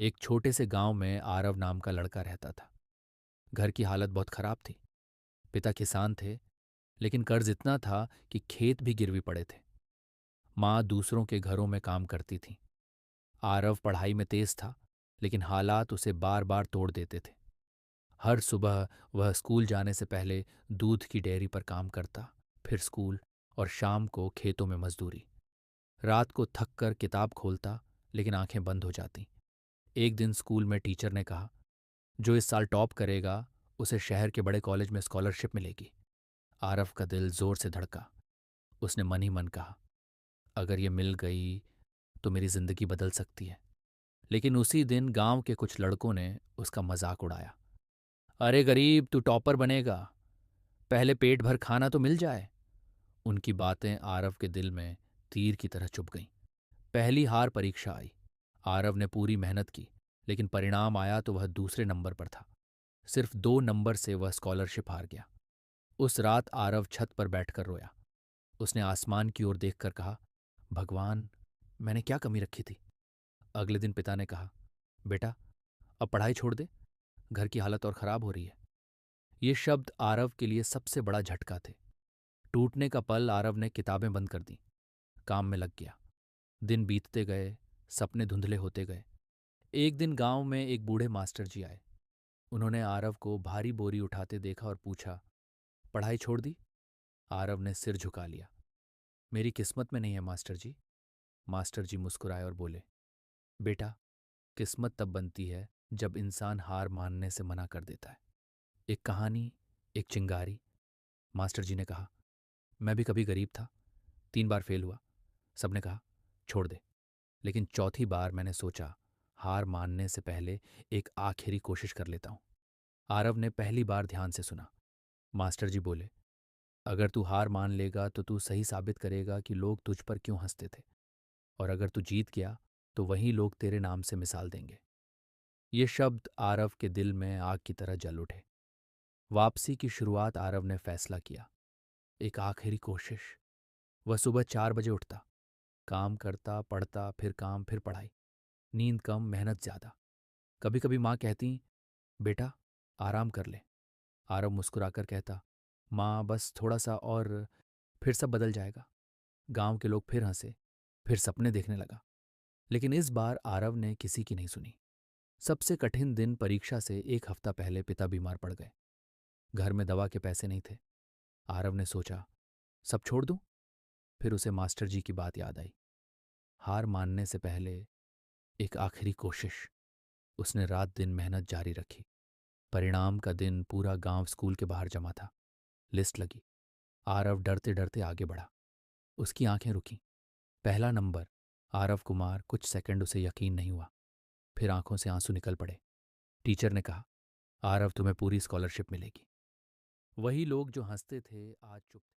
एक छोटे से गांव में आरव नाम का लड़का रहता था। घर की हालत बहुत खराब थी। पिता किसान थे, लेकिन कर्ज इतना था कि खेत भी गिरवी पड़े थे। माँ दूसरों के घरों में काम करती थी। आरव पढ़ाई में तेज था, लेकिन हालात उसे बार बार तोड़ देते थे। हर सुबह वह स्कूल जाने से पहले दूध की डेयरी पर काम करता, फिर स्कूल, और शाम को खेतों में मजदूरी। रात को थक कर किताब खोलता, लेकिन आंखें बंद हो जाती। एक दिन स्कूल में टीचर ने कहा, जो इस साल टॉप करेगा उसे शहर के बड़े कॉलेज में स्कॉलरशिप मिलेगी। आरव का दिल जोर से धड़का। उसने मन ही मन कहा, अगर ये मिल गई तो मेरी जिंदगी बदल सकती है। लेकिन उसी दिन गांव के कुछ लड़कों ने उसका मजाक उड़ाया। अरे गरीब, तू टॉपर बनेगा, पहले पेट भर खाना तो मिल जाए। उनकी बातें आरव के दिल में तीर की तरह चुभ गईं। पहली हार परीक्षा आई। आरव ने पूरी मेहनत की, लेकिन परिणाम आया तो वह दूसरे नंबर पर था। सिर्फ 2 नंबर से वह स्कॉलरशिप हार गया। उस रात आरव छत पर बैठकर रोया। उसने आसमान की ओर देखकर कहा, भगवान, मैंने क्या कमी रखी थी। अगले दिन पिता ने कहा, बेटा, अब पढ़ाई छोड़ दे, घर की हालत और खराब हो रही है। ये शब्द आरव के लिए सबसे बड़ा झटका थे। टूटने का पल आरव ने किताबें बंद कर दी, काम में लग गया। दिन बीतते गए, सपने धुंधले होते गए। एक दिन गांव में एक बूढ़े मास्टर जी आए। उन्होंने आरव को भारी बोरी उठाते देखा और पूछा, पढ़ाई छोड़ दी? आरव ने सिर झुका लिया। मेरी किस्मत में नहीं है मास्टर जी। मास्टर जी मुस्कुराए और बोले, बेटा, किस्मत तब बनती है जब इंसान हार मानने से मना कर देता है। एक कहानी, एक चिंगारी। मास्टर जी ने कहा, मैं भी कभी गरीब था, 3 बार फेल हुआ। सबने कहा, छोड़ दे। लेकिन चौथी बार मैंने सोचा, हार मानने से पहले एक आखिरी कोशिश कर लेता हूं। आरव ने पहली बार ध्यान से सुना। मास्टर जी बोले, अगर तू हार मान लेगा तो तू सही साबित करेगा कि लोग तुझ पर क्यों हंसते थे। और अगर तू जीत गया तो वही लोग तेरे नाम से मिसाल देंगे। ये शब्द आरव के दिल में आग की तरह जल उठे। वापसी की शुरुआत आरव ने फैसला किया। एक आखिरी कोशिश। वह सुबह 4 बजे उठता, काम करता, पढ़ता, फिर काम, फिर पढ़ाई। नींद कम, मेहनत ज्यादा। कभी कभी माँ कहती, बेटा, आराम कर ले। आरव मुस्कुराकर कहता, माँ, बस थोड़ा सा और, फिर सब बदल जाएगा। गांव के लोग फिर हंसे, फिर सपने देखने लगा। लेकिन इस बार आरव ने किसी की नहीं सुनी। सबसे कठिन दिन परीक्षा से एक हफ्ता पहले पिता बीमार पड़ गए। घर में दवा के पैसे नहीं थे। आरव ने सोचा, सब छोड़ दूं? फिर उसे मास्टर जी की बात याद आई। हार मानने से पहले एक आखिरी कोशिश। उसने रात दिन मेहनत जारी रखी। परिणाम का दिन पूरा गांव स्कूल के बाहर जमा था। लिस्ट लगी। आरव डरते डरते आगे बढ़ा। उसकी आंखें रुकीं। पहला नंबर। आरव कुमार। कुछ सेकंड उसे यकीन नहीं हुआ, फिर आंखों से आंसू निकल पड़े। टीचर ने कहा, आरव, तुम्हें पूरी स्कॉलरशिप मिलेगी। वही लोग जो हंसते थे आज चुप थे।